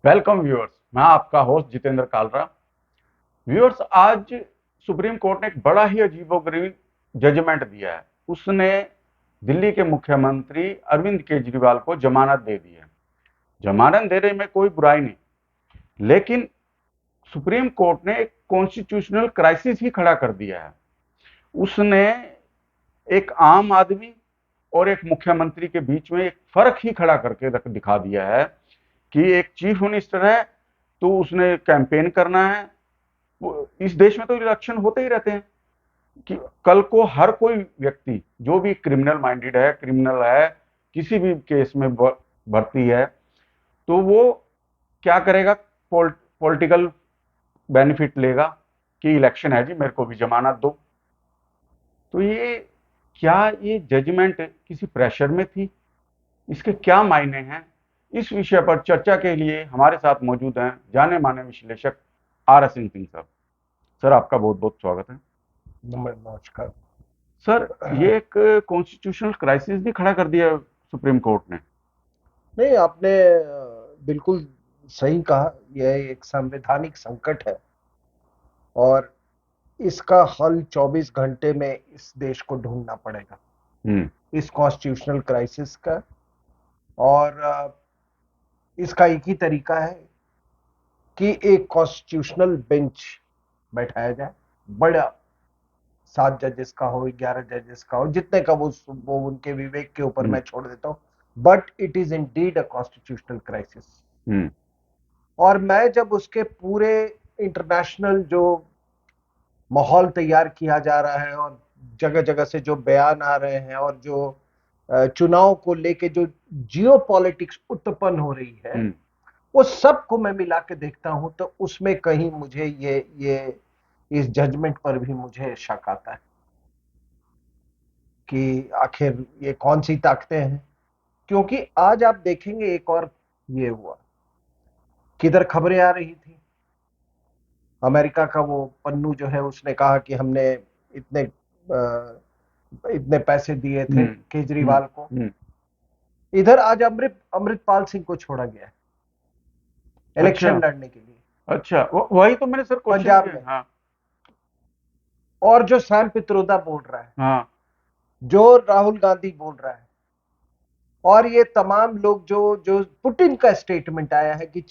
Welcome viewers, मैं आपका host Jitendra Kalra. Viewers, आज सुप्रीम कोर्ट ने एक बड़ा ही अजीबोगरीब जजमेंट दिया है। उसने दिल्ली के मुख्यमंत्री अरविंद केजरीवाल को जमानत दे दी है। जमानत देने में कोई बुराई नहीं, लेकिन सुप्रीम कोर्ट ने एक कॉन्स्टिट्यूशनल क्राइसिस ही खड़ा कर दिया है। उसने एक आम आदमी और एक मुख्यमंत्री के बीच में एक फर्क ही खड़ा करके रख दिखा दिया है कि एक चीफ मिनिस्टर है तो उसने कैंपेन करना है। इस देश में तो इलेक्शन होते ही रहते हैं कि कल को हर कोई व्यक्ति जो भी क्रिमिनल माइंडेड है, क्रिमिनल है, किसी भी केस में भर्ती है, तो वो क्या करेगा? पॉलिटिकल बेनिफिट लेगा कि इलेक्शन है जी, मेरे को भी जमानत दो। तो ये जजमेंट किसी प्रेशर में थी? इसके क्या मायने हैं? इस विषय पर चर्चा के लिए हमारे साथ मौजूद हैं जाने माने विश्लेषक RS सिंह सर। सर, आपका बहुत बहुत स्वागत है। नमस्कार। सर, ये एक कॉन्स्टिट्यूशनल क्राइसिस भी खड़ा कर दिया सुप्रीम कोर्ट ने। नहीं, आपने बिल्कुल सही कहा। यह एक संवैधानिक संकट है और इसका हल 24 घंटे में इस देश को ढूंढना पड़ेगा, इस कॉन्स्टिट्यूशनल क्राइसिस का। और इसका एक ही तरीका है कि एक कॉन्स्टिट्यूशनल बेंच बैठाया जाए, बड़ा 7 जजेस का हो, 11 जजेस का हो, जितने का वो उनके विवेक के ऊपर मैं छोड़ देता हूं। But it is indeed a constitutional crisis. और मैं जब उसके पूरे इंटरनेशनल जो माहौल तैयार किया जा रहा है और जगह जगह से जो बयान आ रहे हैं और जो चुनाव को लेके जो जियो पॉलिटिक्स उत्पन्न हो रही है, वो सबको मैं मिला के देखता हूं तो उसमें कहीं मुझे ये इस जजमेंट पर भी मुझे शक आता है कि आखिर ये कौन सी ताकतें हैं। क्योंकि आज आप देखेंगे एक और ये हुआ, किधर खबरें आ रही थी, अमेरिका का वो पन्नू जो है उसने कहा कि हमने इतने इतने पैसे दिए थे केजरीवाल को। इधर आज अमृतपाल सिंह को छोड़ा गया है अच्छा, इलेक्शन लड़ने के लिए अच्छा, वही तो मैंने सर क्वेश्चन पंजाब किया। में। हाँ, और जो सैम पित्रोदा बोल रहा है, हाँ, जो राहुल गांधी बोल रहा है, और ये तमाम लोग जो जो पुतिन का स्टेटमेंट आया है कि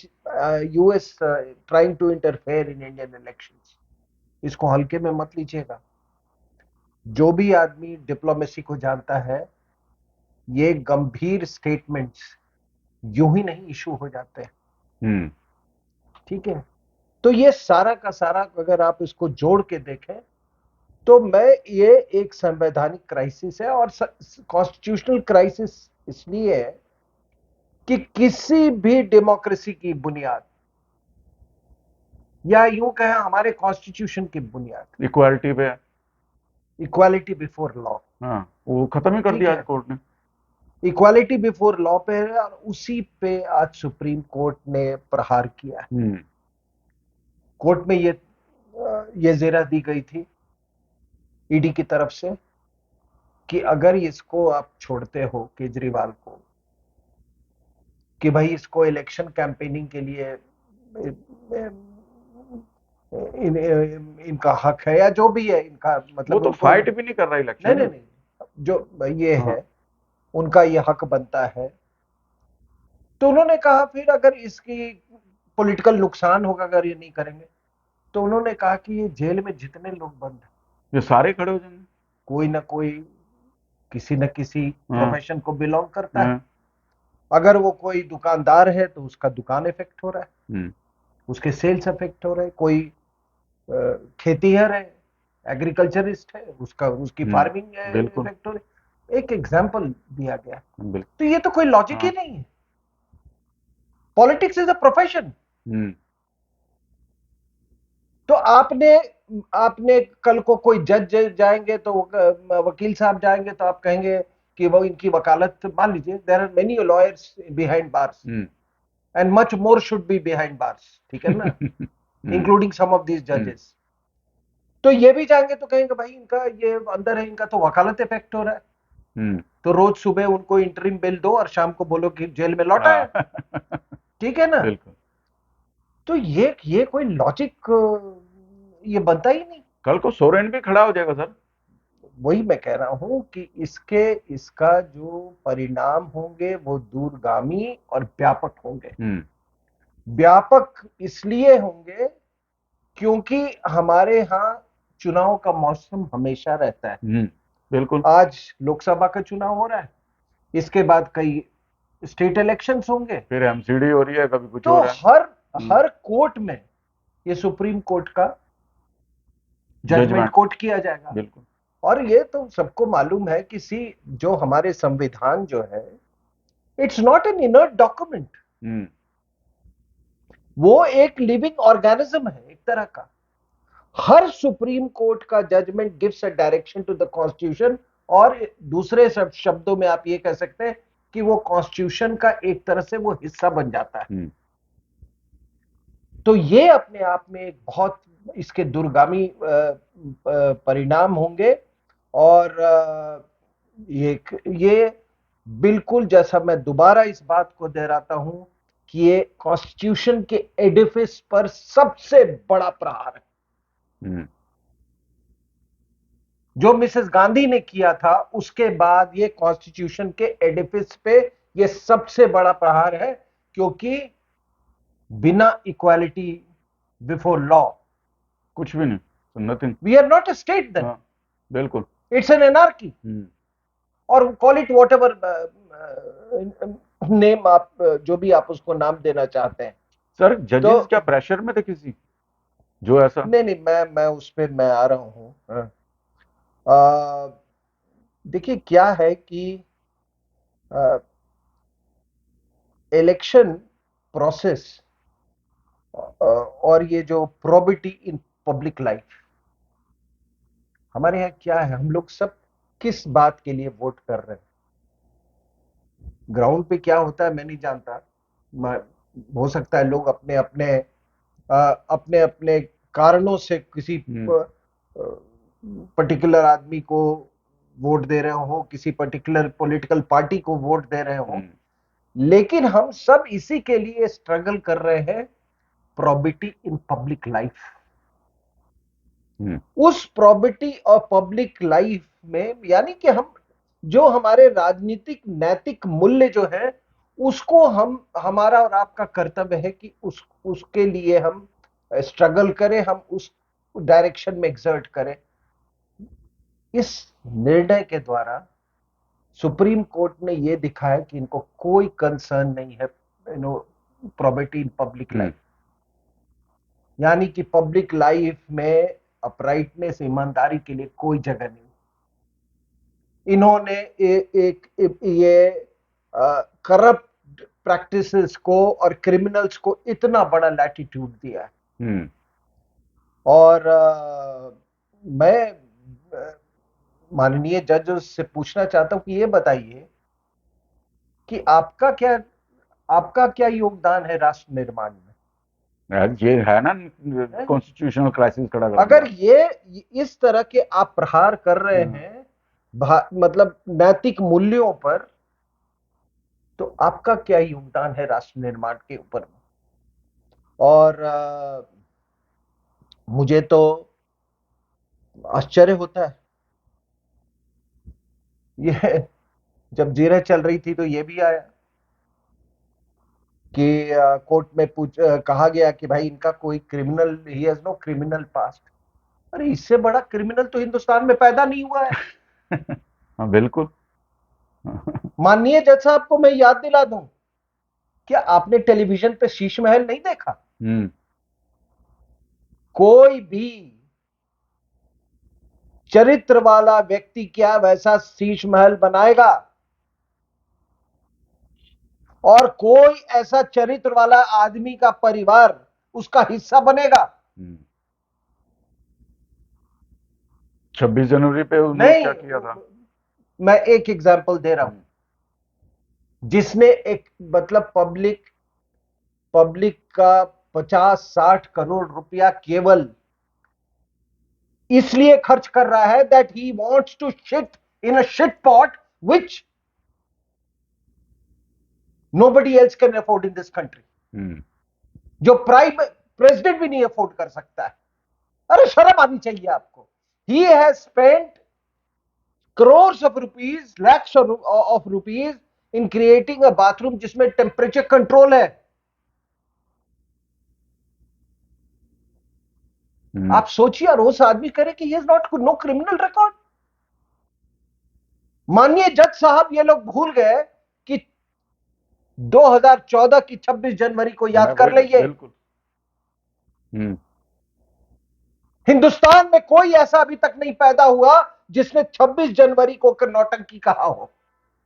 US trying to interfere in Indian elections, इसको हल्के में मत लीजिएगा। जो भी आदमी डिप्लोमेसी को जानता है, ये गंभीर स्टेटमेंट्स यूं ही नहीं इशू हो जाते हैं। ठीक है, तो ये सारा का सारा अगर आप इसको जोड़ के देखें तो मैं ये एक संवैधानिक क्राइसिस है। और कॉन्स्टिट्यूशनल क्राइसिस इसलिए है कि किसी भी डेमोक्रेसी की बुनियाद, या यूं कहें हमारे कॉन्स्टिट्यूशन की बुनियाद, इक्वालिटी पे। Equality before law. हाँ, वो खत्म ही कर ठीक दिया आज है, कोर्ट ने। इक्वालिटी बिफोर लॉ पे है और उसी पे आज सुप्रीम कोर्ट ने प्रहार किया है। कोर्ट में ये जेरा दी गई थी ईडी की तरफ से कि अगर इसको आप छोड़ते हो केजरीवाल को, कि भाई इसको इलेक्शन कैंपेनिंग के लिए इनका हक है या जो भी है इनका, वो मतलब तो उनको फाइट भी नहीं कर रहा इलेक्शन नहीं नहीं में। नहीं, जो ये हाँ, है उनका ये हक बनता है। तो उन्होंने कहा फिर अगर इसकी पॉलिटिकल नुकसान होगा अगर ये नहीं करेंगे, तो उन्होंने कहा कि ये जेल में जितने लोग बंद हैं, ये सारे खड़े हो जाएंगे। कोई ना कोई किसी न किसी हाँ, प्रोफेशन को बिलोंग करता है। हाँ। अगर वो कोई दुकानदार है तो उसका दुकान इफेक्ट हो रहा है, हम्म, उसके सेल्स इफेक्ट हो रहे हैं। कोई खेतीहर है, एग्रीकल्चरिस्ट है, उसका उसकी फार्मिंग बिल्कुल, इफेक्ट हो रही है। एक एग्जाम्पल दिया गया। बिल्कुल। तो ये तो कोई लॉजिक ही हाँ। नहीं है। Politics is a profession. Hmm. तो आपने आपने कल को कोई जज जाएंगे तो वकील साहब जाएंगे तो आप कहेंगे कि वो इनकी वकालत, मान लीजिए there are many lawyers behind bars and much more should be behind bars, ठीक है ना, इंक्लूडिंग सम ऑफ दीज जजेस। तो ये भी जाएंगे तो कहेंगे भाई इनका ये अंदर है, इनका तो वकालत इफेक्ट हो रहा है। तो रोज सुबह उनको इंटरिम बेल दो और शाम को बोलो कि जेल में लौटा है। हाँ। ठीक है ना। बिल्कुल। तो ये कोई लॉजिक ये बनता ही नहीं। कल को सोरेन भी खड़ा हो जाएगा सर। वही मैं कह रहा हूं कि इसका जो परिणाम होंगे वो दूरगामी और व्यापक होंगे। व्यापक इसलिए होंगे क्योंकि हमारे यहाँ चुनाव का मौसम हमेशा रहता है। बिल्कुल। आज लोकसभा का चुनाव हो रहा है, इसके बाद कई स्टेट इलेक्शंस होंगे, फिर एमसीडी हो रही है, कभी कुछ तो हो रहा है। हर कोर्ट में ये सुप्रीम कोर्ट का जजमेंट कोट किया जाएगा। बिल्कुल। और ये तो सबको मालूम है कि जो हमारे संविधान जो है, it's not an inert document, वो एक लिविंग ऑर्गेनिज्म है एक तरह का। हर सुप्रीम कोर्ट का judgement gives a direction to the constitution, और दूसरे शब्दों में आप ये कह सकते हैं कि वो कॉन्स्टिट्यूशन का एक तरह से वो हिस्सा बन जाता है। तो ये अपने आप में एक बहुत इसके दूरगामी परिणाम होंगे। और ये बिल्कुल, जैसा मैं दोबारा इस बात को दोहराता हूं कि ये कॉन्स्टिट्यूशन के एडिफिस पर सबसे बड़ा प्रहार है। जो मिसेस गांधी ने किया था, उसके बाद ये कॉन्स्टिट्यूशन के एडिफिस पे ये सबसे बड़ा प्रहार है, क्योंकि बिना इक्वालिटी बिफोर लॉ कुछ भी नहीं, nothing. We are not a state then. बिल्कुल, इट्स एन एनार्की। और call it whatever name, आप जो भी आप उसको नाम देना चाहते हैं। सर जजेस क्या प्रेशर में थे किसी, जो ऐसा? नहीं, मैं उस पे मैं आ रहा हूं। देखिए क्या है कि इलेक्शन प्रोसेस और ये जो प्रोबिटी इन पब्लिक लाइफ, हमारे यहाँ क्या है, हम लोग सब किस बात के लिए वोट कर रहे हैं? ग्राउंड पे क्या होता है मैं नहीं जानता। हो सकता है लोग अपने अपने कारणों से किसी पर्टिकुलर आदमी को वोट दे रहे हो, किसी पर्टिकुलर पॉलिटिकल पार्टी को वोट दे रहे हो, लेकिन हम सब इसी के लिए स्ट्रगल कर रहे हैं, प्रोबिटी इन पब्लिक लाइफ। उस प्रोबिटी और पब्लिक लाइफ में, यानी कि हम जो हमारे राजनीतिक नैतिक मूल्य जो है, उसको हमारा और आपका कर्तव्य है कि उसके लिए हम स्ट्रगल करें, हम उस डायरेक्शन में एक्सर्ट करें। इस निर्णय के द्वारा सुप्रीम कोर्ट ने यह दिखाया कि इनको कोई कंसर्न नहीं है प्रोबिटी इन पब्लिक लाइफ, यानी कि पब्लिक लाइफ में अपराइटनेस, ईमानदारी के लिए कोई जगह नहीं। इन्होंने ये करप्ट प्रैक्टिसेस को और क्रिमिनल्स को इतना बड़ा लैटिट्यूड दिया है। और मैं माननीय जज से पूछना चाहता हूं कि ये बताइए कि आपका क्या योगदान है राष्ट्र निर्माण में? ये है ना कॉन्स्टिट्यूशनल क्राइसिस खड़ा कर अगर ये इस तरह के आप प्रहार कर रहे हैं मतलब नैतिक मूल्यों पर, तो आपका क्या योगदान है राष्ट्र निर्माण के ऊपर में? और मुझे तो आश्चर्य होता है, ये जब जीरा चल रही थी तो ये भी आया कि कोर्ट में कहा गया कि भाई इनका कोई criminal, he has no criminal past. अरे इससे बड़ा क्रिमिनल तो हिंदुस्तान में पैदा नहीं हुआ है। हाँ बिल्कुल। माननीय जज साहब को मैं याद दिला दूं, क्या आपने टेलीविजन पे शीश महल नहीं देखा? कोई भी चरित्र वाला व्यक्ति क्या वैसा शीश महल बनाएगा, और कोई ऐसा चरित्र वाला आदमी का परिवार उसका हिस्सा बनेगा? 26 जनवरी पे उन्होंने क्या किया था? मैं एक एग्जांपल दे रहा हूं, जिसने एक मतलब पब्लिक का 50-60 करोड़ रुपया केवल इसलिए खर्च कर रहा है that he wants to shit in a shit pot which nobody else can afford in this country। जो प्रेसिडेंट भी नहीं अफोर्ड कर सकता है। अरे शर्म आनी चाहिए आपको। He has spent crores of rupees, lakhs of rupees in creating a bathroom जिसमें टेम्परेचर कंट्रोल है। आप सोचिए, और उस आदमी करे कि he is not know criminal record. माननीय जज साहब, ये लोग भूल गए कि 2014 की 26 जनवरी को याद कर लीजिए। बिल्कुल। हिंदुस्तान में कोई ऐसा अभी तक नहीं पैदा हुआ जिसने 26 जनवरी को नौटंकी कहा हो,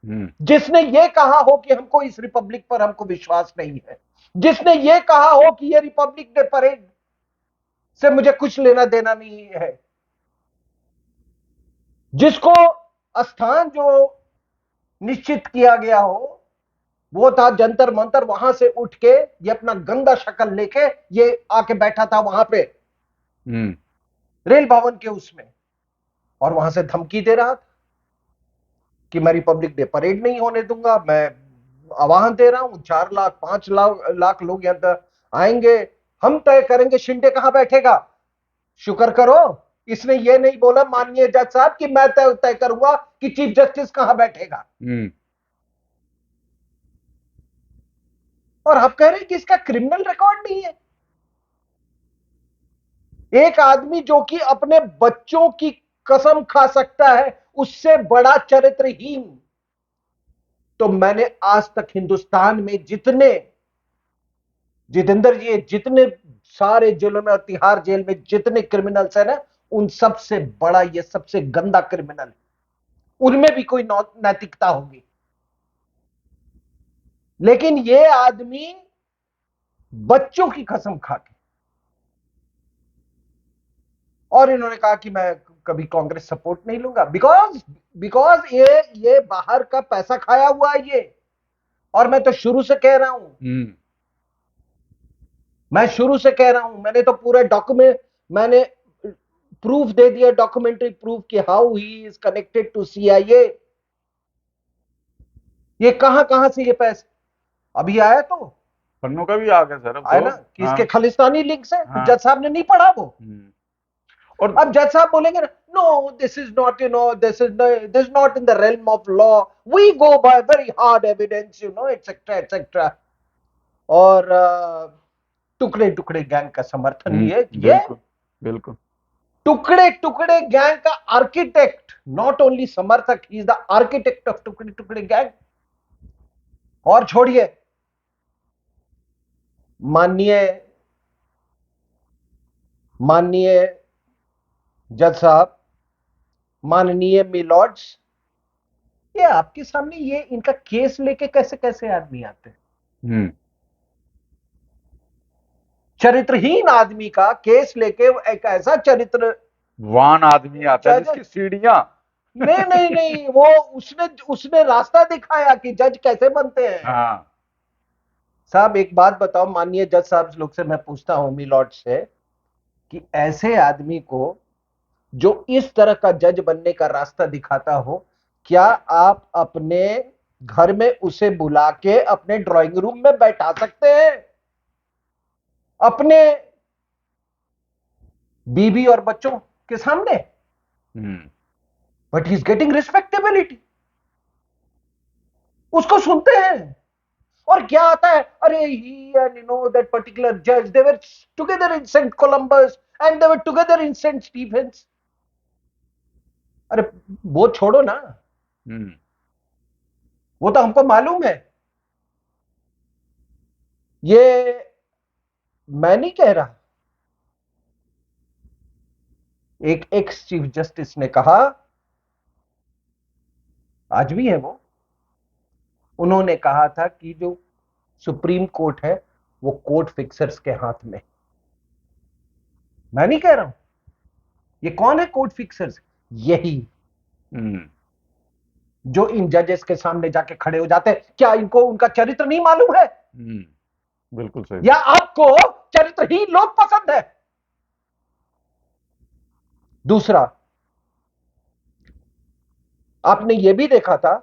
जिसने ये कहा हो कि हमको इस रिपब्लिक पर हमको विश्वास नहीं है, जिसने ये कहा हो कि ये रिपब्लिक डे परेड से मुझे कुछ लेना देना नहीं है, जिसको स्थान जो निश्चित किया गया हो वो था जंतर मंतर। वहां से उठ के ये अपना गंदा शक्ल लेके ये आके बैठा था वहां पे रेल भवन के उसमें, और वहां से धमकी दे रहा था कि मैं रिपब्लिक डे परेड नहीं होने दूंगा। मैं आह्वान दे रहा हूं, 4 लाख 5 लाख लोग यहां तक आएंगे, हम तय करेंगे शिंदे कहां बैठेगा। शुक्र करो इसने ये नहीं बोला माननीय जज साहब कि मैं तय करूंगा कि चीफ जस्टिस कहां बैठेगा। और आप कह रहे हैं कि इसका क्रिमिनल रिकॉर्ड नहीं है। एक आदमी जो कि अपने बच्चों की कसम खा सकता है, उससे बड़ा चरित्रहीन तो मैंने आज तक हिंदुस्तान में जितने, जितेंद्र जी, जितने सारे जेलों में और तिहाड़ जेल में जितने क्रिमिनल्स हैं ना, उन सबसे बड़ा ये सबसे गंदा क्रिमिनल है। उनमें भी कोई नैतिकता होगी, लेकिन ये आदमी बच्चों की कसम खा के, और इन्होंने कहा कि मैं कभी कांग्रेस सपोर्ट नहीं लूंगा बिकॉज ये बाहर का पैसा खाया हुआ है ये। और मैं तो शुरू से कह रहा हूं, मैं शुरू से कह रहा हूं, मैंने तो पूरे डॉक्यूमेंट, मैंने प्रूफ दे दिया, डॉक्यूमेंट्री प्रूफ कि how he is connected to CIA. ये कहां कहां से ये पैसे अभी आया, तो पन्नों का भी आ गया सर, आया ना कि इसके खालिस्तानी लिंक्स है। तो जज साहब ने नहीं पढ़ा वो। और अब जज साहब बोलेंगे no this is not, this not in the realm of law, we go by very hard evidence, etcetera etcetera. और टुकड़े टुकड़े गैंग का समर्थन ये बिल्कुल टुकड़े टुकड़े गैंग का आर्किटेक्ट, नॉट ओनली समर्थक, ही इज द आर्किटेक्ट ऑफ टुकड़े टुकड़े गैंग। और छोड़िए माननीय जज साहब, माननीय मिलॉर्ड्स, ये आपके सामने ये इनका केस लेके कैसे कैसे आदमी आते हैं। चरित्रहीन आदमी का केस लेके एक ऐसा चरित्रवान आदमी आता है जिसकी सीढ़ियां नहीं नहीं नहीं, वो उसने रास्ता दिखाया कि जज कैसे बनते हैं। साहब एक बात बताओ, माननीय जज साहब लोग से मैं पूछता हूं, मिलॉर्ड से, कि ऐसे आदमी को जो इस तरह का जज बनने का रास्ता दिखाता हो, क्या आप अपने घर में उसे बुला के अपने ड्राइंग रूम में बैठा सकते हैं, अपने बीवी और बच्चों के सामने? But he is getting respectability, उसको सुनते हैं। और क्या आता है, अरे ही एंड दैट पर्टिकुलर जज, they were together in Saint Columbus and they were together in Saint Stephen's. अरे वो छोड़ो ना, वो तो हमको मालूम है। ये मैं नहीं कह रहा, एक एक्स चीफ जस्टिस ने कहा, आज भी है वो, उन्होंने कहा था कि जो सुप्रीम कोर्ट है वो कोर्ट फिक्सर्स के हाथ में। मैं नहीं कह रहा हूं, ये कौन है कोर्ट फिक्सर्स? यही जो इन जजेस के सामने जाके खड़े हो जाते हैं। क्या इनको उनका चरित्र नहीं मालूम है? बिल्कुल सही। या आपको चरित्रहीन लोग पसंद है? दूसरा, आपने यह भी देखा था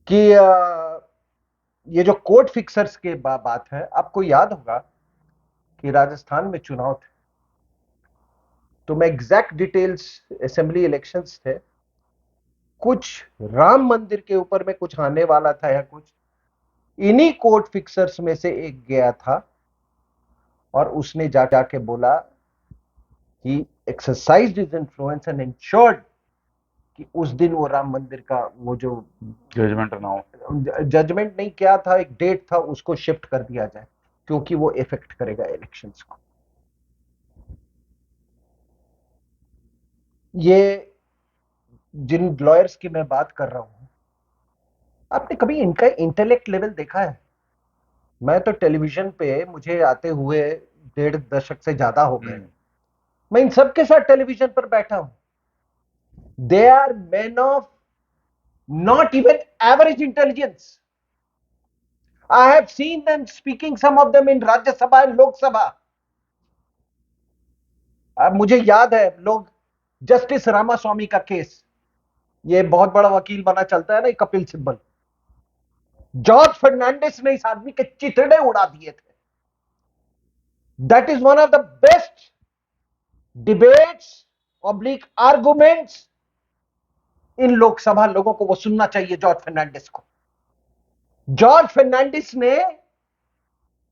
कि ये जो कोर्ट फिक्सर्स के बात है, आपको याद होगा कि राजस्थान में चुनाव थे, तो मैं एग्जैक्ट डिटेल्स, असेंबली इलेक्शंस थे, कुछ राम मंदिर के ऊपर में कुछ आने वाला था या कुछ, इन्हीं कोर्ट फिक्सर्स में से एक गया था और उसने जाके बोला कि exercised his influence and insured कि उस दिन वो राम मंदिर का वो जो जजमेंट ना हो, जजमेंट नहीं, क्या था, एक डेट था, उसको शिफ्ट कर दिया जाए क्योंकि वो इफेक्ट करेगा इलेक्शंस को। ये जिन लॉयर्स की मैं बात कर रहा हूं, आपने कभी इनका इंटेलेक्ट लेवल देखा है? मैं तो टेलीविजन पे मुझे आते हुए 1.5 दशक से ज्यादा हो गए, मैं इन सबके साथ टेलीविजन पर बैठा हूं। They are man of not even average intelligence. I have seen them speaking, some of them in Rajya Sabha and Lok Sabha. अब मुझे याद है, लोग जस्टिस रामास्वामी का केस, ये बहुत बड़ा वकील बना चलता है ना, कपिल सिब्बल, जॉर्ज फर्नांडिस ने इस आदमी के चिथड़े उड़ा दिए थे। That is one of the best debates oblique arguments in Lok Sabha. लोगों को वो सुनना चाहिए जॉर्ज फर्नांडिस को। जॉर्ज फर्नांडिस ने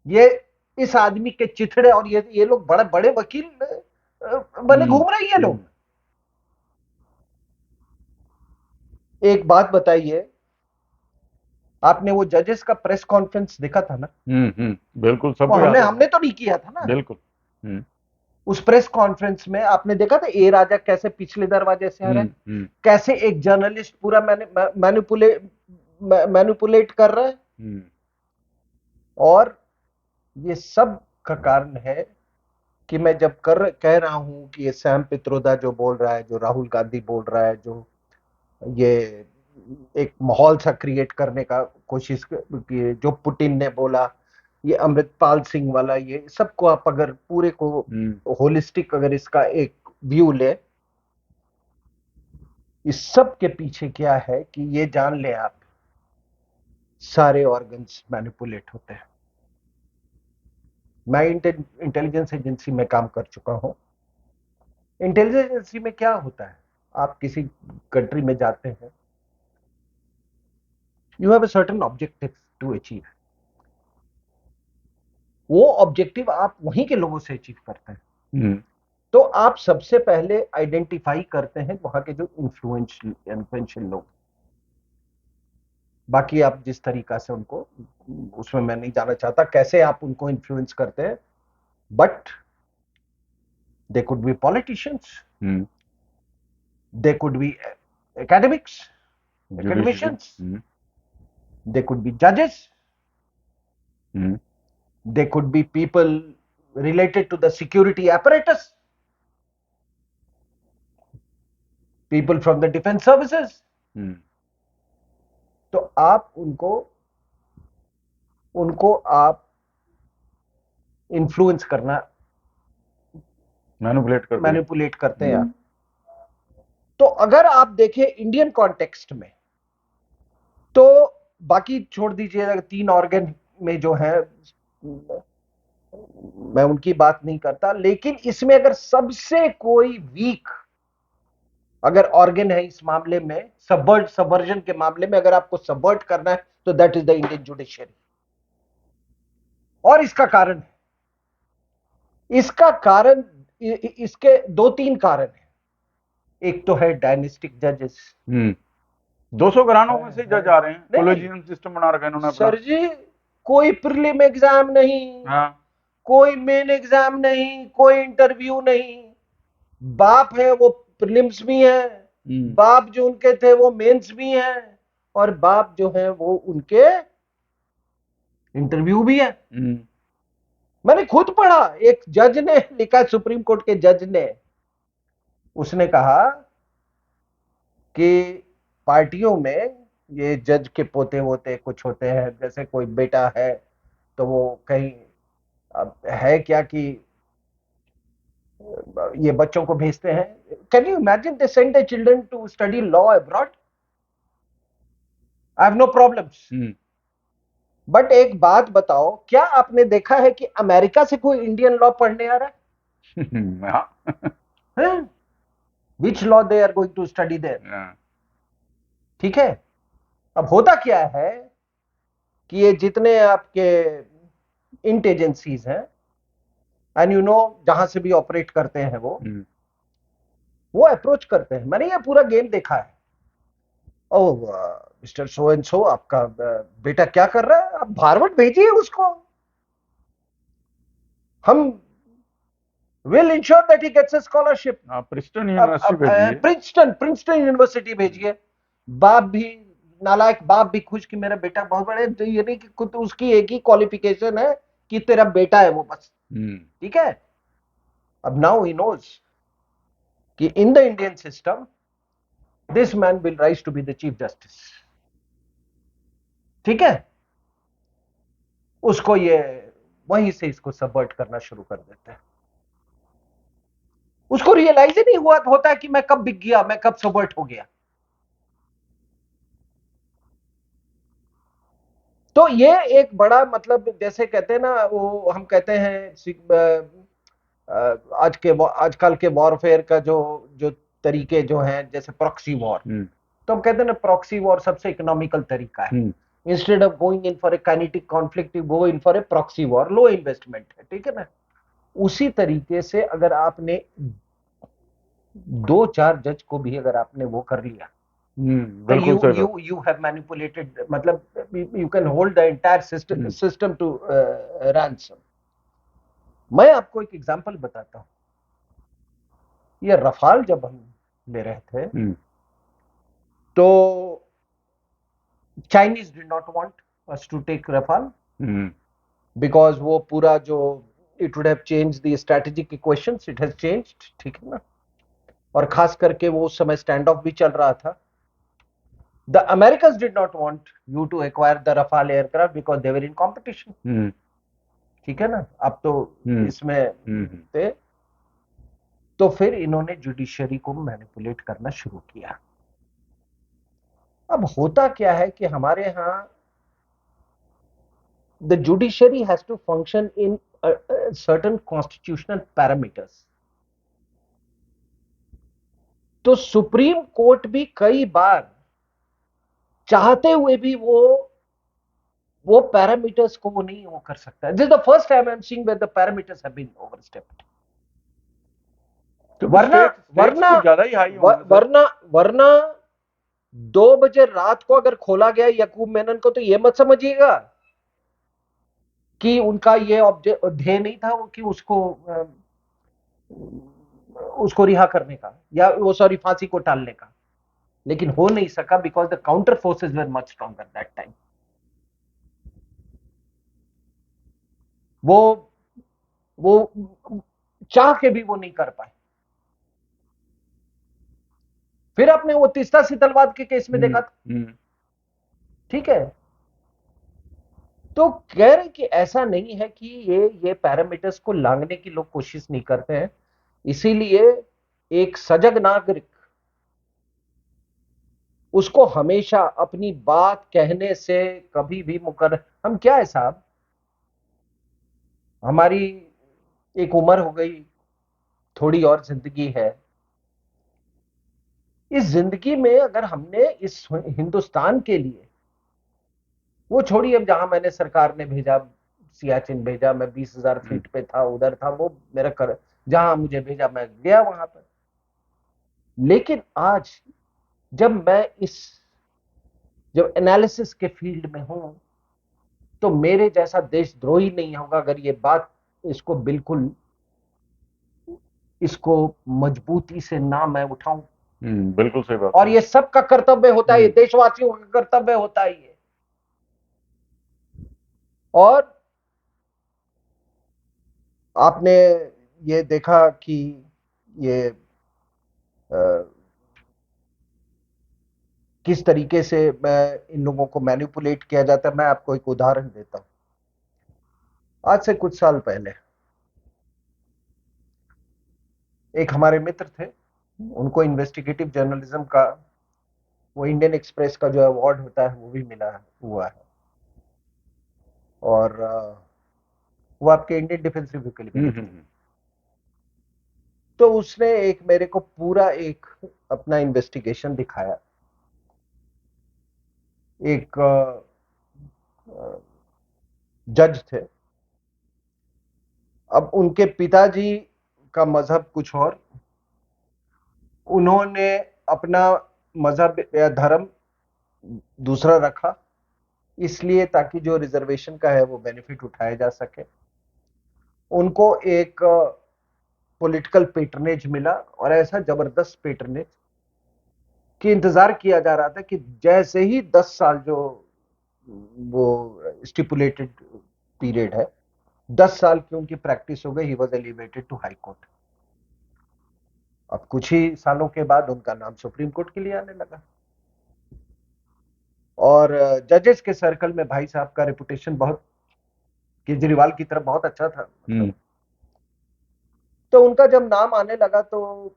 ये इस आदमी के चिथड़े, और ये लोग बड़े बड़े वकील बने घूम रहे हैं ये लोग। एक बात बताइए, आपने वो जजेस का प्रेस कॉन्फ्रेंस देखा था ना? बिल्कुल, सब हमने तो नहीं किया था ना। बिल्कुल। उस प्रेस कॉन्फ्रेंस में आपने देखा था ए राजा कैसे पिछले दरवाजे से आ रहा है, कैसे एक जर्नलिस्ट पूरा मैनिपुलेट कर रहा है। और ये सब का कारण है कि मैं जब कह रहा हूं कि ये सैम पित्रोदा जो बोल रहा है, जो राहुल गांधी बोल रहा है, जो ये एक माहौल सा क्रिएट करने का कोशिश की, जो पुतिन ने बोला, ये अमृतपाल सिंह वाला, ये सबको आप अगर पूरे को होलिस्टिक अगर इसका एक व्यू ले, इस सब के पीछे क्या है कि ये जान ले आप, सारे ऑर्गन्स मैनिपुलेट होते हैं। मैं इंटेलिजेंस एजेंसी में काम कर चुका हूं। इंटेलिजेंस एजेंसी में क्या होता है, आप किसी कंट्री में जाते हैं, you have a certain objective to achieve. वो ऑब्जेक्टिव आप वहीं के लोगों से अचीव करते हैं। तो आप सबसे पहले आइडेंटिफाई करते हैं वहां के जो इन्फ्लुएंशियल लोग। बाकी आप जिस तरीका से उनको, उसमें मैं नहीं जाना चाहता कैसे आप उनको इन्फ्लुएंस करते हैं, but they could be politicians, they could be academicians, they could be judges, they could be people related to the security apparatus, people from the defense services. तो आप उनको आप इन्फ्लुएंस करना, मैनिपुलेट करते हैं आप। तो अगर आप देखें इंडियन कॉन्टेक्स्ट में, तो बाकी छोड़ दीजिए, अगर 3 ऑर्गन में जो है मैं उनकी बात नहीं करता, लेकिन इसमें अगर सबसे कोई वीक अगर ऑर्गन है इस मामले में, सबवर्जन के मामले में, अगर आपको सबवर्ट करना है, तो that is the Indian judiciary. और इसका कारण इसके 2-3 कारण है। एक तो है डायनेस्टिक जजेस, 200 घरानों में से जज आ रहे हैं, कॉलेजियम सिस्टम बना रखा है इन्होंने अपना। सर जी, कोई प्रीलिम एग्जाम नहीं, कोई मेन एग्जाम नहीं, कोई इंटरव्यू नहीं। बाप है वो प्रीलिम्स भी है, बाप जो उनके थे वो मेंस भी हैं, और बाप जो है वो उनके इंटरव्यू भी है। मैंने खुद पढ़ा, एक जज ने लिखा, सुप्रीम कोर्ट के जज ने, उसने कहा कि पार्टियों में ये जज के पोते वोते कुछ होते हैं, जैसे कोई बेटा है तो वो कहीं है क्या कि ये बच्चों को भेजते हैं। Can you imagine, they send their children to study law abroad. I have no problems, but एक बात बताओ, क्या आपने देखा है कि अमेरिका से कोई इंडियन लॉ पढ़ने आ रहा हाँ, है? Which law they are going to study there? हाँ, ठीक है। अब होता क्या है कि ये जितने आपके इंट एजेंसीज हैं, एंड यू नो, जहां से भी ऑपरेट करते हैं वो अप्रोच करते हैं। मैंने ये पूरा गेम देखा है। ओह, मिस्टर सो एंड सो, आपका बेटा क्या कर रहा है, आप हार्वर्ड भेजिए उसको, हम will ensure that he gets a scholarship. हाँ, प्रिंसटन अब यूनिवर्सिटी अब भेजिए। प्रिंसटन प्रिंसटन यूनिवर्सिटी भेजिए। बाप भी, नालायक बाप भी खुश कि मेरा बेटा बहुत बड़े, तो ये नहीं कि खुद उसकी एक ही क्वालिफिकेशन है कि तेरा बेटा है वो, बस। हम्म, ठीक है। अब नाउ ही नोज कि in the Indian system this man will rise to be the chief justice. ठीक है। उसको ये वहीं से इसको सबवर्ट करना शुरू कर देते हैं। उसको रियलाइज ही नहीं हुआ होता है कि मैं कब बिक गया, मैं कब सबवर्ट हो गया। तो ये एक बड़ा, मतलब जैसे कहते हैं ना, वो हम कहते हैं आजकल के वॉरफेयर का जो जो तरीके जो हैं, जैसे प्रॉक्सी वॉर। हम्म, तो हम कहते हैं ना, प्रॉक्सी वॉर सबसे इकोनॉमिकल तरीका है। Hmm, instead of going in for a kinetic conflict, you go in for a proxy war, low investment है। ठीक है ना। उसी तरीके से अगर आपने दो चार जज को भी अगर आपने वो कर लिया, तो बिल्कुल यू सही यू बात। यू हैव मैनिपुलेटेड, मतलब you can hold the entire hmm, system to ransom. मैं आपको एक एग्जांपल बताता हूं। ये रफाल जब हम ले रहे थे, हम्म, तो Chinese did not want us to take Rafale, hmm, because वो पूरा जो, it would have change the strategic equations, it has changed. ठीक है ना। और खास करके वो उस समय स्टैंड ऑफ भी चल रहा था। The Americans did not want you to acquire the Rafale aircraft because they were in competition. Hmm, ठीक है ना। अब तो हम्म, इसमें हम्म, थे। तो फिर इन्होंने जुडिशरी को मैनिपुलेट करना शुरू किया। अब होता क्या है कि हमारे यहाँ the judiciary has to function in certain constitutional parameters. तो सुप्रीम कोर्ट भी कई बार चाहते हुए भी वो पैरामीटर्स को वो नहीं वो कर सकता। This is the first time I am seeing where the parameters have been overstepped. क्योंकि वरना स्टेक्स वरना कुछ ज्यादा ही हाई होंगे सर। वरना वरना 2 बजे रात को अगर खोला गया यकूब मेनन को, तो ये मत समझिएगा कि उनका ये ऑब्जेक्ट ध्येय नहीं था वो, कि उसको रिहा करने का, या वो सॉरी फांसी को टालने का। लेकिन हो नहीं सका because the counter forces were much stronger that time. वो वो चाह के भी वो नहीं कर पाए। फिर आपने वो तीस्ता सीतलवाद के केस में हम्म, देखा था। हम्म, ठीक है। तो कह रहे कि ऐसा नहीं है कि ये पैरामीटर्स को लांघने की लोग कोशिश नहीं करते हैं। इसीलिए एक सजग नागरिक उसको हमेशा अपनी बात कहने से कभी भी मुकर। हम क्या है साहब, हमारी एक उम्र हो गई, थोड़ी और जिंदगी है। इस जिंदगी में अगर हमने इस हिंदुस्तान के लिए, वो छोड़िए, अब जहां मैंने सरकार ने भेजा, सियाचिन भेजा, मैं 20,000 फीट पे था, उधर था, वो मेरा कर, जहां मुझे भेजा मैं गया वहां पर। लेकिन आज जब मैं इस, जब एनालिसिस के फील्ड में हूं, तो मेरे जैसा देशद्रोही नहीं होगा अगर ये बात, इसको बिल्कुल, इसको मजबूती से ना मैं उठाऊं। बिल्कुल सही बात और है। ये सबका कर्तव्य होता है, ये हम्म, देशवासियों का कर्तव्य होता है ये। और आपने ये देखा कि ये किस तरीके से मैं इन लोगों को मैनिपुलेट किया जाता है। मैं आपको एक उदाहरण देता हूं। आज से कुछ साल पहले एक हमारे मित्र थे, उनको इन्वेस्टिगेटिव जर्नलिज्म का, वो इंडियन एक्सप्रेस का जो अवार्ड होता है वो भी मिला हुआ है। और वो आपके इंडियन डिफेंस रिव्यू के लिए भी लिखते हैं। तो उसने एक मेरे को पूरा एक अपना इन्वेस्टिगेशन दिखाया। एक जज थे। अब उनके पिताजी का मजहब कुछ और, उन्होंने अपना मजहब या धर्म दूसरा रखा, इसलिए ताकि जो रिजर्वेशन का है वो बेनिफिट उठाया जा सके। उनको एक पॉलिटिकल पेटरनेज मिला, और ऐसा जबरदस्त पेटरनेज कि इंतजार किया जा रहा था कि जैसे ही 10 साल जो वो स्टिपुलेटेड पीरियड है, 10 साल की उनकी प्रैक्टिस हो गई, he was elevated to high court. अब कुछ ही सालों के बाद उनका नाम सुप्रीम कोर्ट के लिए आने लगा। और जजेस के सर्कल में भाई साहब का रेपुटेशन बहुत केजरीवाल की तरफ बहुत अच्छा था, मतलब। तो उनका जब नाम आने लगा तो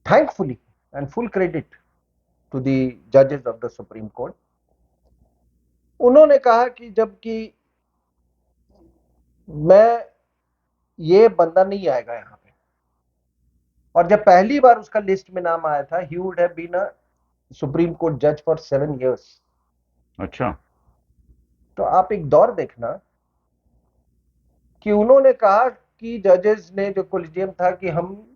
thankfully and full credit to the जजेस ऑफ द सुप्रीम कोर्ट, उन्होंने कहा कि जबकि मैं, ये बंदा नहीं आएगा यहाँ पे। और जब पहली बार उसका लिस्ट में नाम आया था, he would have been a supreme court जज फॉर 7 years। अच्छा। तो आप एक दौर देखना कि उन्होंने कहा कि जजेस ने, जो कोलिजियम था, कि हम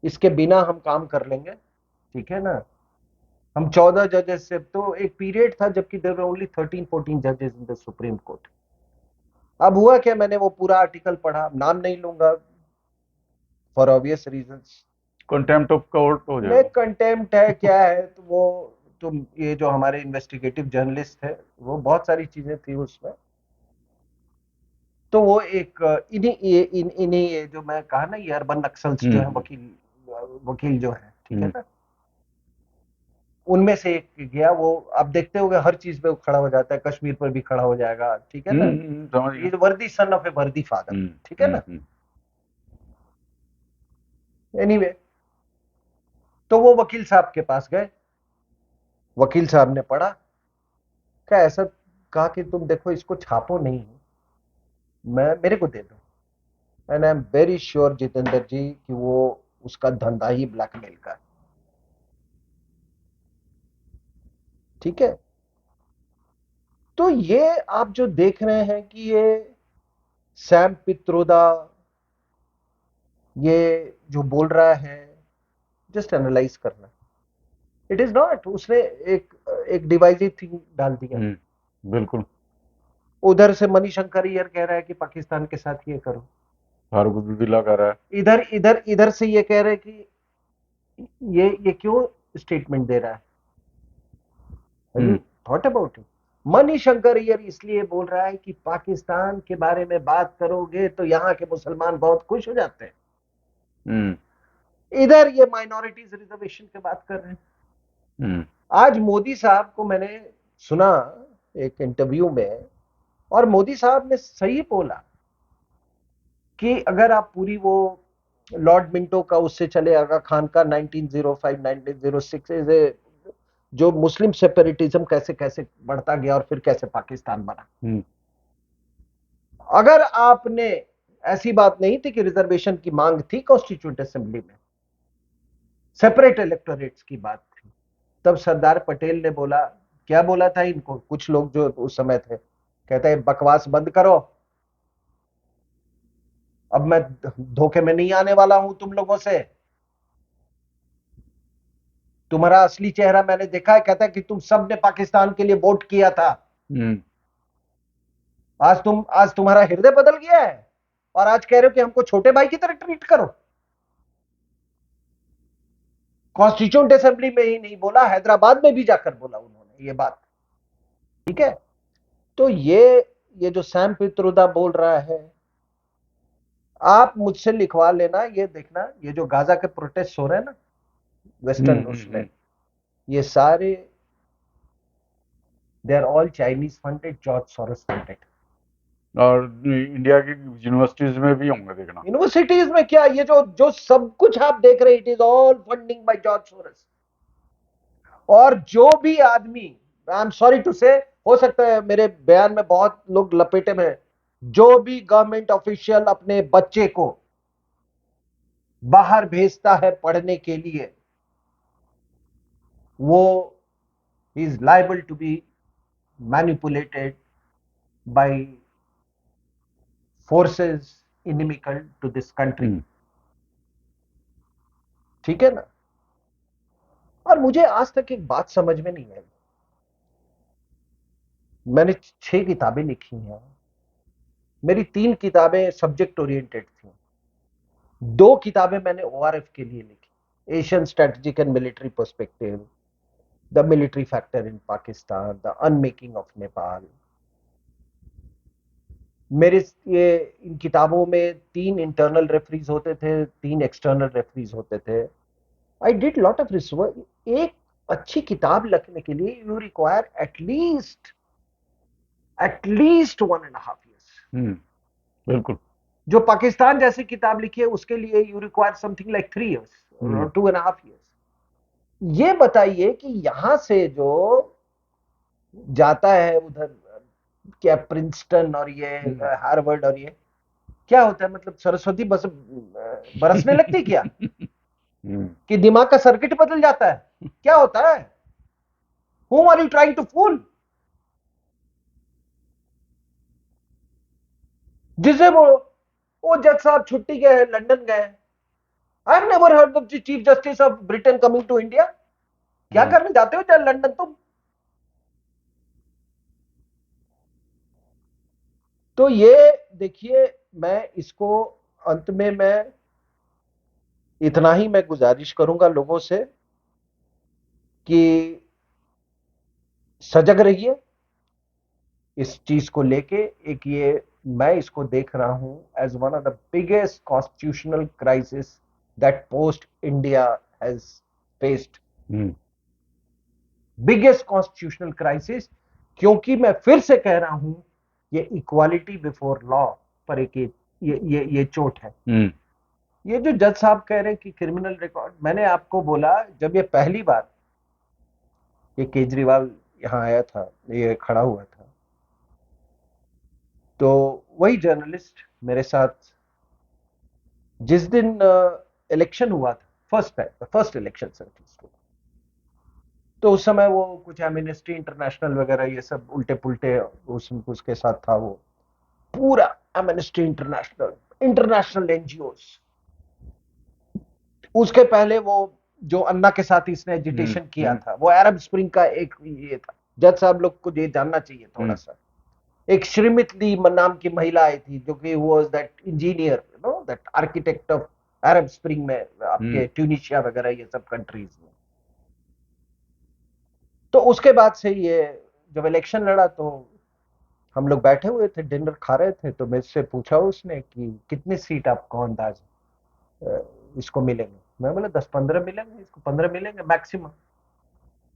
इसके बिना हम काम कर लेंगे, ठीक है ना। हम 14 जजेस से, तो एक पीरियड था जबकि देयर वर ओनली 13-14 जजेस इन द सुप्रीम कोर्ट। अब हुआ क्या, मैंने वो पूरा आर्टिकल पढ़ा, नाम नहीं लूंगा for obvious reasons. Contempt of court हो में जाएगा। कंटेम्प्ट है क्या है, तो वो, तुम ये जो हमारे इन्वेस्टिगेटिव जर्नलिस्ट है, वो बहुत सारी चीजें थी उसमें। तो वो एक इन्हीं ये जो मैं कहा ना, ये अर्बन नक्सल्स जो है, वकील जो है, ठीक है ना, उनमें से एक गया। वो आप देखते होगे हर चीज पे वो खड़ा हो जाता है, कश्मीर पर भी खड़ा हो जाएगा, ठीक है ना। समझ ये गया। वर्दी सन ऑफ ए वर्दी फादर, ठीक है ना। एनीवे, तो वो वकील साहब के पास गए, वकील साहब ने पढ़ा, क्या ऐसा कहा कि तुम देखो इसको छापो नहीं, मैं मेरे को दे दो। And I am very sure Jitendra ji कि वो उसका धंधा ही ब्लैकमेल का है, ठीक है। तो ये आप जो देख रहे हैं कि ये सैम पित्रोदा ये जो बोल रहा है, जस्ट एनालाइज करना। इट इज नॉट, उसने एक एक डिवाइसिव थिंग डाल दिया। बिल्कुल। उधर से मणिशंकर अय्यर कह रहा है कि पाकिस्तान के साथ ये करो, फारूक अब्दुल्ला कर रहा है। इधर इधर इधर से ये कह रहे हैं कि ये क्यों स्टेटमेंट दे रहा है। Thought about it. Manishankar Iyer इसलिए बोल रहा है कि पाकिस्तान के बारे में बात करोगे तो यहाँ के मुसलमान बहुत खुश हो जाते हैं। इधर ये माइनॉरिटीज रिजर्वेशन की बात कर रहे हैं। आज मोदी साहब को मैंने सुना एक इंटरव्यू में, और मोदी साहब ने सही बोला कि अगर आप पूरी वो लॉर्ड मिंटो का उससे चले, आगा खान का 1905 1906 जो मुस्लिम सेपरेटिज्म कैसे कैसे बढ़ता गया और फिर कैसे पाकिस्तान बना। अगर आपने, ऐसी बात नहीं थी कि रिजर्वेशन की मांग थी कॉन्स्टिट्यूंट असेंबली में, सेपरेट इलेक्टोरेट्स की बात थी, तब सरदार पटेल ने बोला, क्या बोला था इनको, कुछ लोग जो उस समय थे, कहते हैं बकवास बंद करो, अब मैं धोखे में नहीं आने वाला हूं तुम लोगों से, तुम्हारा असली चेहरा मैंने देखा है। कहता है कि तुम सब ने पाकिस्तान के लिए वोट किया था, आज तुम्हारा हृदय बदल गया है और आज कह रहे हो कि हमको छोटे भाई की तरह ट्रीट करो। कॉन्स्टिट्यूंट असेंबली में ही नहीं बोला, हैदराबाद में भी जाकर बोला उन्होंने ये बात, ठीक है। तो ये जो सैम पित्रोदा बोल रहा है, आप मुझसे लिखवा लेना, ये देखना, ये जो गाजा के प्रोटेस्ट हो रहे हैं ना वेस्टर्न उसमें, ये सारे they are all Chinese funded, George Soros funded. और इंडिया की यूनिवर्सिटीज में भी होंगे, देखना। यूनिवर्सिटीज में क्या, ये जो जो सब कुछ आप देख रहे हैं, it is all funding by George Soros. और जो भी आदमी आई एम सॉरी टू से, हो सकता है मेरे बयान में बहुत लोग लपेटे में हैं, जो भी गवर्नमेंट ऑफिशियल अपने बच्चे को बाहर भेजता है पढ़ने के लिए, वो is liable to be manipulated by forces inimical to this country. ठीक है ना? और मुझे आज तक एक बात समझ में नहीं आई। मैंने 6 किताबें लिखी हैं, मेरी 3 किताबें सब्जेक्ट ओरिएंटेड थी, 2 किताबें मैंने ओआरएफ के लिए लिखी, Asian strategic and military perspective, the military factor in Pakistan, the unmaking of Nepal. मेरे ये इन किताबों में 3 इंटरनल रेफरीज होते थे, 3 एक्सटर्नल रेफरीज होते थे। I did lot of research. एक अच्छी किताब लिखने के लिए यू रिक्वायर एटलीस्ट 1.5 years। बिल्कुल। जो पाकिस्तान जैसी किताब लिखी है उसके लिए you require something like 3 years और 2.5 years। ये बताइए कि यहां से जो जाता है उधर, क्या प्रिंसटन और ये हार्वर्ड और ये क्या होता है, मतलब सरस्वती बस बरसने लगती क्या? कि दिमाग का सर्किट बदल जाता है? क्या होता है? Whom are you trying to fool? जिसे वो जज साहब छुट्टी गए हैं, लंदन गए हैं। I have never heard of the chief justice of Britain coming to India. क्या करने जाते हो जब लंदन तुम? तो ये देखिए, मैं इसको अंत में मैं इतना ही मैं गुजारिश करूंगा लोगों से कि सजग रहिए इस चीज को लेके। एक ये मैं इसको देख रहा हूं as one of the biggest constitutional crisis that post India has faced, biggest constitutional crisis. क्योंकि मैं फिर से कह रहा हूं, ये इक्वालिटी बिफोर लॉ पर एक ये चोट है। ये जो जज साहब कह रहे हैं कि क्रिमिनल रिकॉर्ड, मैंने आपको बोला जब ये पहली बार ये केजरीवाल यहां आया था, ये खड़ा हुआ था, तो वही जर्नलिस्ट मेरे साथ जिस दिन इलेक्शन हुआ था, फर्स्ट इलेक्शन सर, तो उस समय वो कुछ एमनेस्टी इंटरनेशनल वगैरह ये सब उल्टे पुल्टे उसके साथ था, वो पूरा एमनेस्टी इंटरनेशनल एनजीओस। उसके पहले वो जो अन्ना के साथ इसने एजिटेशन किया था, वो अरब स्प्रिंग का एक ये था। जज साहब लोग को ये जानना चाहिए थोड़ा सा। एक श्रीमती ली नाम की महिला आई थी, जो कि was that engineer, that architect of Arab spring में, आपके ट्यूनिशिया वगैरह ये सब कंट्रीज में। तो उसके बाद से ये जब इलेक्शन लड़ा तो हम लोग बैठे हुए थे, डिनर खा रहे थे, तो मुझसे पूछा उसने कि कितनी सीट आपको अंदाज इसको मिलेंगे। मैं बोला 10-15 मिलेंगे, इसको 15 मिलेंगे मैक्सिमम।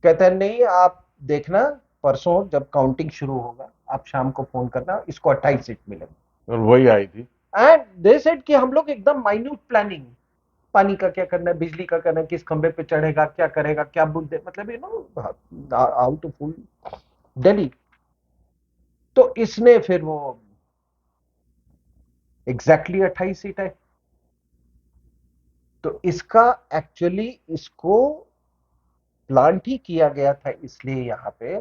कहते हैं नहीं, आप देखना परसों जब काउंटिंग शुरू होगा, आप शाम को फोन करना, इसको 28 सीट मिलेंगे। और वही आई थी। एंड दे सेड कि हम लोग एकदम माइन्यूट प्लानिंग, पानी का क्या करना है, बिजली का करना है, किस खंबे पे चढ़ेगा, क्या करेगा, क्या बुद्ध, मतलब हाउ टू फुल दिल्ली। तो इसने फिर वो एग्जैक्टली 28 सीट है। तो इसका एक्चुअली इसको प्लांट ही किया गया था इसलिए यहाँ पे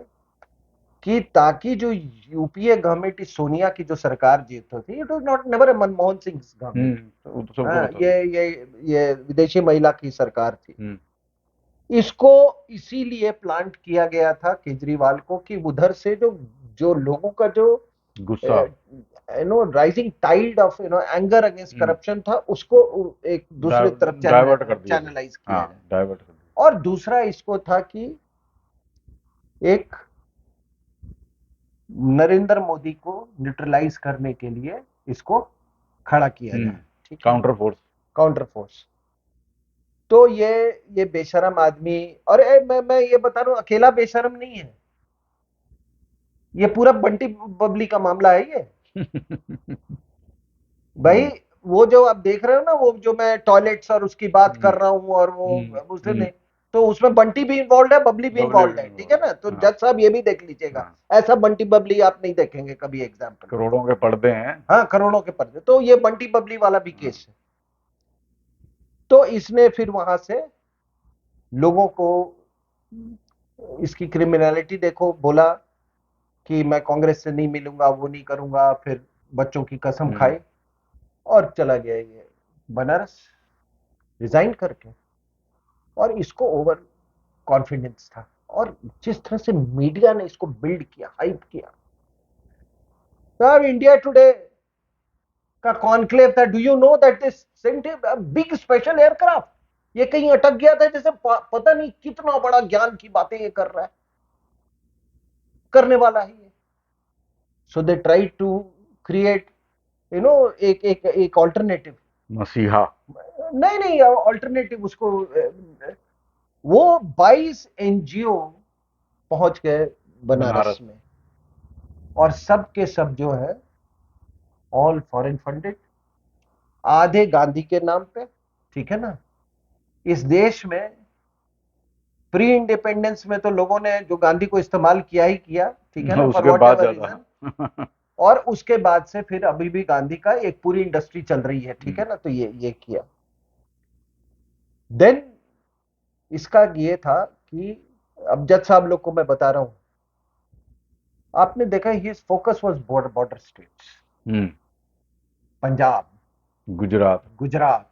कि ताकि जो यूपीए गवर्नमेंट, सोनिया की जो सरकार जीत थी, it was not never Manmohan Singh government, ये विदेशी महिला की सरकार थी। इसको इसीलिए प्लांट किया गया था केजरीवाल को कि उधर से जो लोगों का जो गुस्सा, rising tide of anger against corruption था, उसको एक दूसरे तरफ डाइवर्ट कर दिया, चैनलाइज किया जाए। डाइवर्ट कर दिया। और दूसरा इसको था कि एक नरेंद्र मोदी को न्यूट्रलाइज करने के लिए इसको खड़ा किया जाए, ठीक, काउंटर फोर्स। तो ये बेशरम आदमी, और मैं ये बता रहा हूं, अकेला बेशरम नहीं है, ये पूरा बंटी बबली का मामला है ये। भाई वो जो आप देख रहे हो ना, वो जो मैं टॉयलेट्स और उसकी बात कर रहा हूं, और वो उसने तो उसमें बंटी भी इन्वॉल्व है, बबली भी बबली इन्वॉल्व भी है, ठीक है ना। तो हाँ, जज साहब ये भी देख लीजिएगा, हाँ, ऐसा बंटी बबली आप नहीं देखेंगे कभी एग्जाम्पल। करोड़ों के पर्दे हैं। हाँ, करोड़ों के पर्दे, तो ये बंटी बबली वाला भी केस है। तो इसने फिर वहां से लोगों को, इसकी क्रिमिनलिटी देखो, बोला कि मैं कांग्रेस से नहीं मिलूंगा, वो नहीं करूंगा, फिर बच्चों की कसम खाई और चला गया ये बनारस रिजाइन करके। और इसको ओवर कॉन्फिडेंस था, और जिस तरह से मीडिया ने इसको बिल्ड किया, हाइप किया। साहब, इंडिया टुडे का कॉन्क्लेव था, do you know that this sent big special aircraft, ये कहीं अटक गया था, जैसे पता नहीं कितना बड़ा ज्ञान की बातें ये कर रहा है, करने वाला है ये। सो दे ट्राई टू क्रिएट, एक ऑल्टरनेटिव, मसीहा। नहीं नहीं, ऑल्टरनेटिव उसको, वो 22 एनजीओ पहुंच गए बनारस बनारस। में, और सब के सब जो है ऑल फॉरेन फंडेड, आधे गांधी के नाम पे, ठीक है ना। इस देश में प्री इंडिपेंडेंस में तो लोगों ने जो गांधी को इस्तेमाल किया ही किया, ठीक है ना, फॉर उसके वॉट बाद एवर रीजन। ज्यादा। और उसके बाद से फिर अभी भी गांधी का एक पूरी इंडस्ट्री चल रही है, ठीक है ना। तो ये किया। देन इसका ये था कि, अब जज साहब लोग को मैं बता रहा हूं, आपने देखा his focus was border states, Punjab, Gujarat, Gujarat,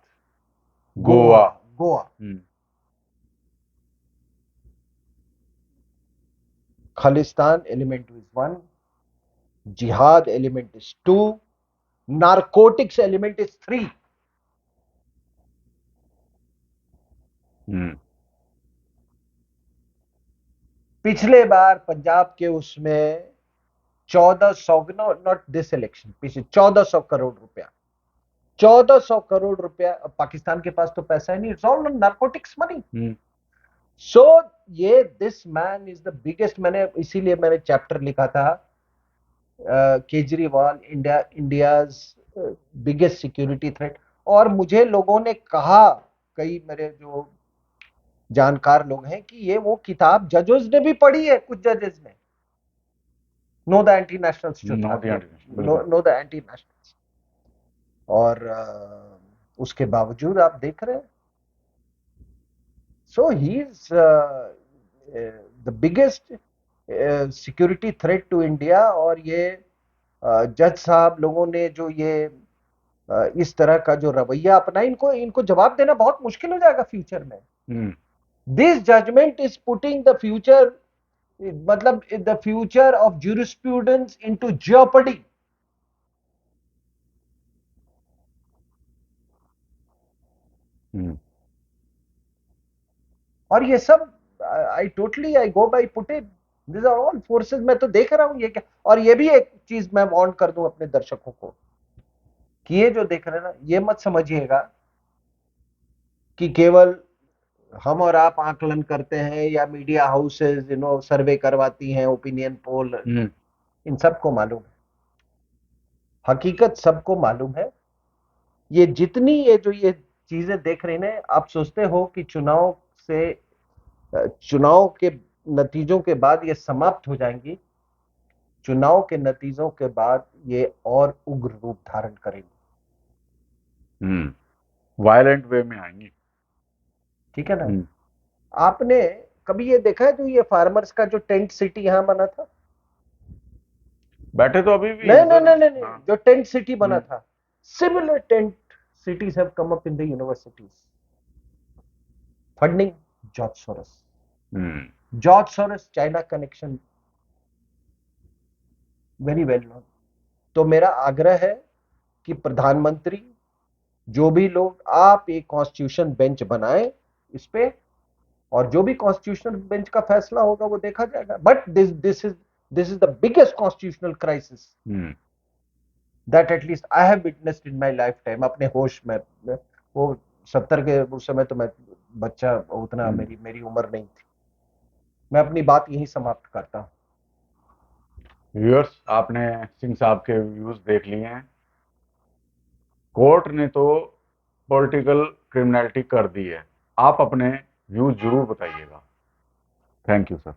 Goa, Goa. Goa. Khalistan element is 1, जिहाद element is 2, narcotics element is 3। पिछले बार पंजाब के उसमें 1400, नॉट दिस इलेक्शन, पिछले 1400 करोड़ रुपया, 1400 करोड़ रुपया। अब पाकिस्तान के पास तो पैसा है नहीं, इट्स ऑल नारकोटिक्स मनी। सो ये this man is the biggest, मैंने इसीलिए मैंने चैप्टर लिखा था, Kejriwal India's biggest security threat. और मुझे लोगों ने कहा, कई मेरे जो जानकार लोग हैं, कि ये वो किताब जजेस ने भी पढ़ी है, कुछ जजेस ने, नो द एंटी नेशनल्स जो था, नो द एंटी नेशनल्स। और उसके बावजूद आप देख रहे हैं, so he is the biggest security threat to India. और ये जज साहब लोगों ने जो ये इस तरह का जो रवैया अपना, इनको इनको जवाब देना बहुत मुश्किल हो जाएगा फ्यूचर में। This judgment is putting the future, मतलब the future of jurisprudence into jeopardy. और ये सब, I go by Putin, this are all forces. मैं तो देख रहा हूं ये क्या। और ये भी एक चीज मैं वार्न कर दूं अपने दर्शकों को, कि ये जो देख रहे हैं ना, ये मत समझिएगा कि केवल हम और आप आकलन करते हैं, या मीडिया हाउसेज सर्वे करवाती हैं, ओपिनियन पोल, इन सबको मालूम है, हकीकत सबको मालूम है। ये जितनी ये जो ये चीजें देख रहे हैं, आप सोचते हो कि चुनाव के नतीजों के बाद ये समाप्त हो जाएंगी, चुनाव के नतीजों के बाद ये और उग्र रूप धारण करेंगी, वायलेंट वे में आएंगी, ठीक है ना। आपने कभी ये देखा है, जो ये फार्मर्स का जो टेंट सिटी यहां बना था, बैठे तो अभी भी नहीं हैं नहीं सर। नहीं नहीं, हाँ। जो टेंट सिटी बना था, similar tent cities have come up in the universities. Funding, George Soros. George Soros, China connection, very well known. तो मेरा आग्रह है कि प्रधानमंत्री, जो भी लोग, आप एक कॉन्स्टिट्यूशन बेंच बनाएं इस पे, और जो भी कॉन्स्टिट्यूशनल बेंच का फैसला होगा वो देखा जाएगा। But this is the biggest constitutional crisis that at least I have witnessed in my life time, अपने होश में। वो 70 के उस समय तो मैं बच्चा, उतना मेरी उम्र नहीं थी। मैं अपनी बात यही समाप्त करता हूं। व्यूअर्स, आपने सिंह साहब के व्यूज देख लिए हैं। कोर्ट ने तो पॉलिटिकल क्रिमिनलिटी कर दी है। आप अपने व्यूज जरूर बताइएगा। Thank you sir.